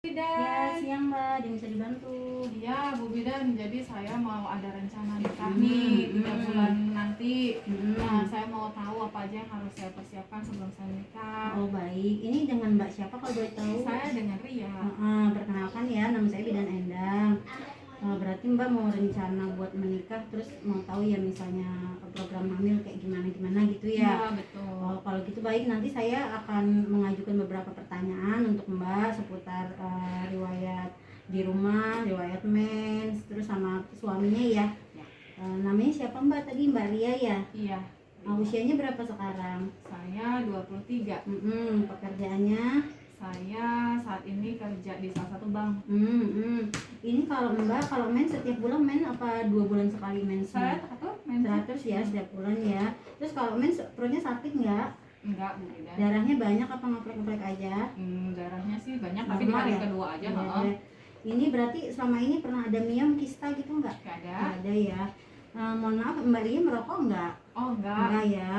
Ya, Dan siang Mbak, yang bisa dibantu. ya Bu Bidan, jadi saya mau ada rencana nikah nih 3 bulan nanti. Nah, saya mau tahu apa aja yang harus saya persiapkan sebelum saya nikah. Oh baik, ini dengan Mbak siapa kalau boleh tahu? Saya dengan Ria. Perkenalkan ya, nama saya Bidan Endang. Berarti Mbak mau rencana buat menikah, terus mau tahu ya misalnya program hamil kayak gimana gitu ya? Iya, betul. Kalau gitu baik, nanti saya akan mengajukan beberapa pertanyaan untuk Mbak seputar riwayat di rumah, riwayat mens, terus sama suaminya ya. Namanya siapa Mbak tadi? Mbak Ria ya? Iya. Usianya berapa sekarang? Saya 23. Pekerjaannya? Saya saat ini kerja di salah satu bank. Ini kalau Mbak, kalau mens setiap bulan mens apa 2 bulan sekali mens? Saya teratur ya setiap bulan ya. Terus kalau mens perutnya sakit nggak? Enggak, Bu Bidan. Darahnya banyak apa ngeplek-ngeplek aja? Darahnya sih banyak, tapi di Normal hari ya? kedua aja. Iya. Ini berarti selama ini pernah ada miom, kista gitu nggak? Nggak ada. Nggak ada ya. Mohon maaf, Mbak Ria merokok nggak? Oh, enggak. Enggak ya.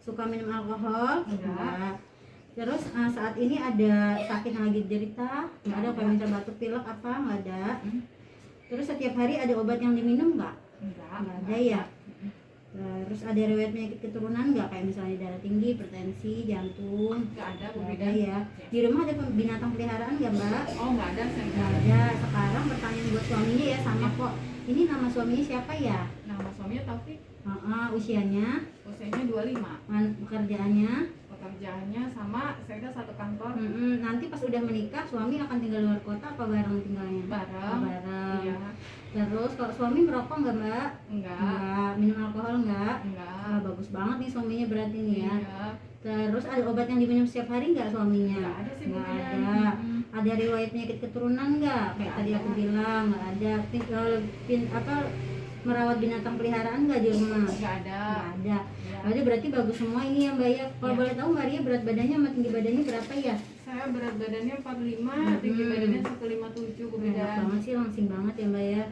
Suka minum alkohol? Enggak. Terus saat ini ada sakit yang lagi diderita? Nggak ada, kayak misal batuk pilek apa? Nggak ada. Terus setiap hari ada obat yang diminum nggak? Enggak. Nggak ada ya. Terus ada riwayat penyakit keturunan nggak, kayak misalnya darah tinggi, hipertensi, jantung? Nggak ada, Bu Nggak ada Bidan. ya. Di rumah ada binatang peliharaan nggak Mbak? Oh, nggak ada, saya Nggak ada. Sekarang pertanyaan buat suaminya ya, sama kok. Ini nama suaminya siapa ya? Nama suaminya Taufik. Usianya? Usianya 25. Pekerjaannya? Pekerjaannya sama, saya kan satu kantor. Nanti pas udah menikah suami akan tinggal luar kota apa bareng tinggalnya? Bareng. Bareng. Iya. Terus kalau suami merokok nggak Mbak? Enggak. Minum alkohol nggak? Enggak. Bagus banget nih suaminya berarti nih ya. Iya. Terus ada obat yang diminum setiap hari nggak suaminya? Nggak ada sih, Bu Nggak Bidan. ada. Ada riwayat penyakit keturunan nggak? Kayak tadi aku bilang nggak ada. Merawat binatang peliharaan nggak di rumah? Nggak ada. Nggak ada. Iya. Berarti bagus semua ini ya Mbak ya. Kalau boleh tahu Mbak Ria berat badannya sama tinggi badannya berapa ya? Saya berat badannya 45, tinggi badannya 157, Bu Enak Bidan. banget sih, langsing banget ya Mbak ya.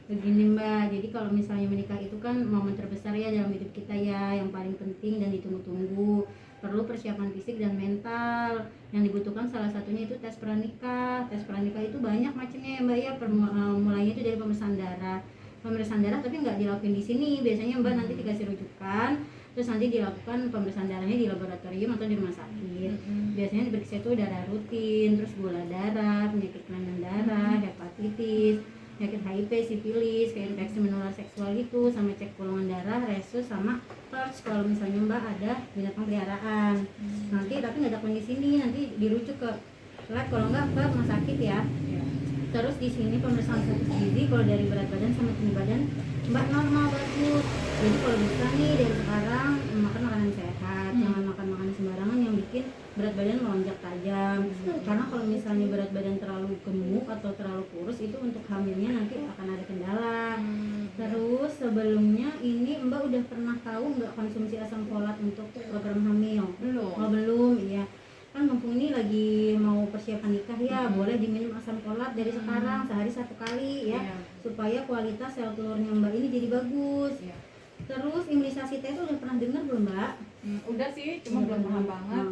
Begini Mbak, jadi kalau misalnya menikah itu kan momen terbesar ya dalam hidup kita ya, yang paling penting dan ditunggu-tunggu. Perlu persiapan fisik dan mental. Yang dibutuhkan salah satunya itu tes pranikah. Tes pranikah itu banyak macamnya ya Mbak ya. Mulainya itu dari pemeriksaan darah tapi nggak dilakukan di sini. Biasanya Mbak nanti dikasih rujukan, terus nanti dilakukan pemeriksaan darahnya di laboratorium atau di rumah sakit. Biasanya diperiksa itu darah rutin, terus gula darah, penyakit kelainan darah, hepatitis, penyakit HIV, sifilis, kayak infeksi menular seksual gitu, sama cek golongan darah, resus, sama purge kalau misalnya Mbak ada binatang peliharaan. Nanti tapi nggak ada di sini, nanti dirujuk ke lab kalau nggak ke rumah sakit ya. Terus di sini pemeriksaan status gizi, kalau dari berat badan sama tinggi badan Mbak normal, bagus. Jadi kalau bisa nih dari sekarang makan makanan sehat, jangan makan makanan sembarangan yang bikin berat badan melonjak tajam. Karena kalau misalnya berat badan terlalu gemuk atau terlalu kurus itu untuk hamilnya nanti akan ada kendala. Terus sebelumnya ini Mbak udah pernah tahu nggak konsumsi asam folat untuk program hamil? Belum. Oh belum, iya. Kan mumpung ini lagi mau persiapan nikah ya, boleh diminum asam folat dari sekarang sehari 1 kali ya, supaya kualitas sel telurnya Mbak ini jadi bagus. Terus imunisasi T itu udah pernah dengar belum Mbak? Udah sih, cuma belum paham banget.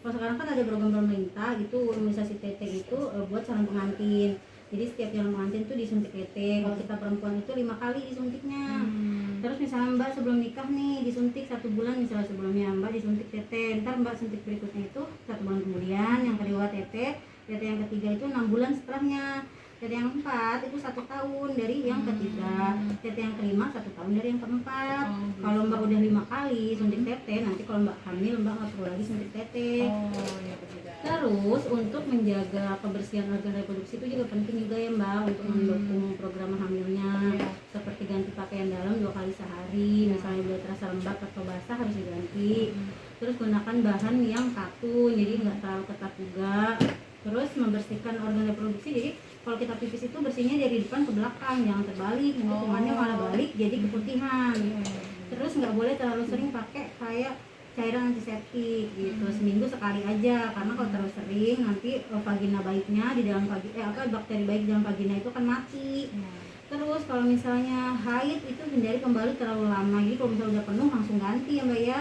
Kalau sekarang kan ada program pemerintah gitu, imunisasi TT itu buat calon pengantin. Jadi setiap calon pengantin itu disuntik TT. Kalau kita perempuan itu 5 kali disuntiknya. Terus misalnya Mbak sebelum nikah nih disuntik 1 bulan, misalnya sebelumnya Mbak disuntik TT, ntar Mbak suntik berikutnya itu 1 bulan kemudian, yang kedua TT yang ketiga itu 6 bulan setelahnya, TT yang keempat itu 1 tahun dari yang ketiga, TT yang kelima 1 tahun dari yang keempat. Kalau Mbak udah 5 kali suntik TT, nanti kalau Mbak hamil Mbak nggak perlu lagi suntik TT. Terus untuk menjaga kebersihan organ reproduksi itu juga penting juga ya Mbak, untuk mendukung program hamilnya. Seperti ganti pakaian dalam 2 kali sehari, misalnya udah terasa lembab atau basah harus diganti. Terus gunakan bahan yang katun, jadi nggak terlalu ketat juga. Terus membersihkan organ reproduksi, jadi kalau kita pipis itu bersihnya dari depan ke belakang, jangan terbalik, nanti kumannya malah balik jadi keputihan. Terus nggak boleh terlalu sering pakai kayak cairan antiseptik gitu, seminggu sekali aja, karena kalau terlalu sering nanti vagina baiknya di dalam bakteri baik di dalam vagina itu kan mati. Terus kalau misalnya haid itu hindari pembalut terlalu lama, jadi kalau misalnya udah penuh langsung ganti ya Mbak ya.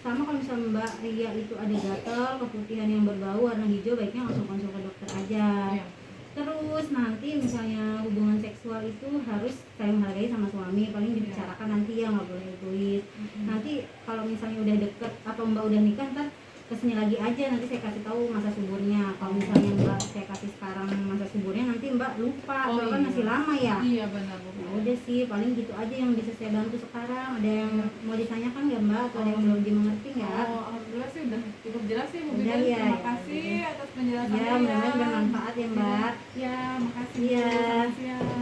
Sama kalau misalnya Mbak Ria itu ada gatal, keputihan yang berbau warna hijau, baiknya langsung konsul ke dokter aja. aja. Iya. Terus nanti misalnya hubungan seksual itu harus saling menghargai sama suami, paling dibicarakan nanti ya, nggak boleh egois. Nanti kalau misalnya udah deket atau mbak udah nikah, ntar kesini lagi aja, nanti saya kasih tahu masa suburnya. Kalau misalnya mbak saya kasih sekarang masa suburnya, nanti mbak lupa, soalnya kan masih lama ya. Iya benar. Ya udah sih, paling gitu aja yang bisa saya bantu sekarang. Ada yang mau ditanyakan nggak mbak, atau ada yang belum dimengerti nggak? Alhamdulillah sih udah cukup jelas sih Bu Udah, Bidan. ya, Terima ya, kasih udah. atas penjelasannya Ya, mudah-mudahan bermanfaat ya mbak. Ya, makasih. Iya. Selamat siang.